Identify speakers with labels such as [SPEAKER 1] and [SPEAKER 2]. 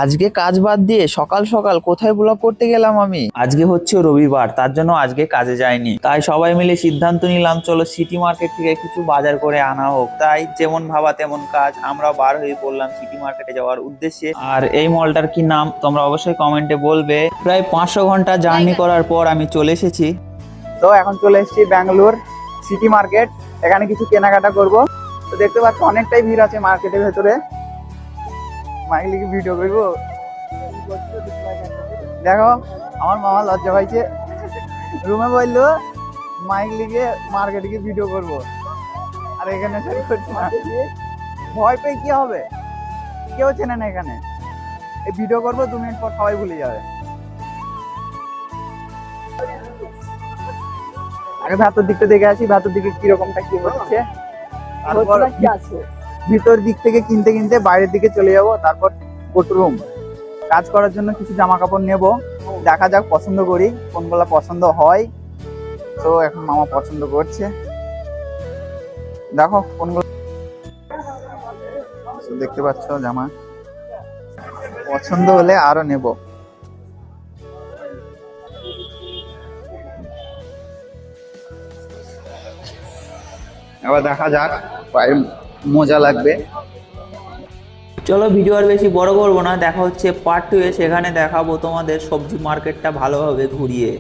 [SPEAKER 1] আজকে কাজ বাদ দিয়ে সকাল সকাল কোথায় ব্লগ করতে গেলাম আমি? আজকে হচ্ছে রবিবার, তার জন্য আজকে কাজে যাইনি। তাই সবাই মিলে সিদ্ধান্ত নিলাম চলো সিটি মার্কেট থেকে কিছু বাজার করে আনা হোক। তাই যেমন ভাবা তেমন কাজ, আমরা বার হয়ে পড়লাম সিটি মার্কেটে যাওয়ার উদ্দেশ্যে। আর এই মলটার কি নাম তোমরা অবশ্যই কমেন্টে বলবে। প্রায় 500 ঘন্টা জার্নি করার পর আমি চলে এসেছি।
[SPEAKER 2] তো এখন চলে এসেছি ব্যাঙ্গালোর সিটি মার্কেট। এখানে কিছু কেনাকাটা করব। তো দেখতে পাচ্ছ অনেকটাই ভিড় আছে মার্কেটের ভেতরে। মাইক লিখে ভিডিও করবো। দেখো আমার মামা লজ্জা পাইছে, রুমে বললো মাইক লিখে মার্কেটে গিয়ে ভিডিও করব। আর এখানে ভয় পেয়ে কি হবে, কেউ চেনে না এখানে। এই ভিডিও করবো 2 মিনিট পর সবাই ভুলে যাবে। আগে ভেতর দিকটা দেখে আসি, ভেতর দিকে কিরকমটা কি হচ্ছে। তারপর ভিতর দিক থেকে কিনতে কিনতে বাইরের দিকে চলে যাব। তারপর গোটু রুম কাজ করার জন্য কিছু জামা কাপড় নেব। দেখা যাক পছন্দ করি কোনগুলো পছন্দ হয়। তো এখন মামা পছন্দ করছে, দেখো কোনগুলো দেখতে পাচ্ছ। জামা পছন্দ হলে আরো নেব। এবার দেখা যাক পায়ে মজা লাগবে।
[SPEAKER 1] চলো ভিডিও আর বেশি বড় করবো না, দেখা হচ্ছে পার্ট 2 এ। সেখানে দেখাবো তোমাদের সবজি মার্কেটটা ভালোভাবে ঘুরিয়ে।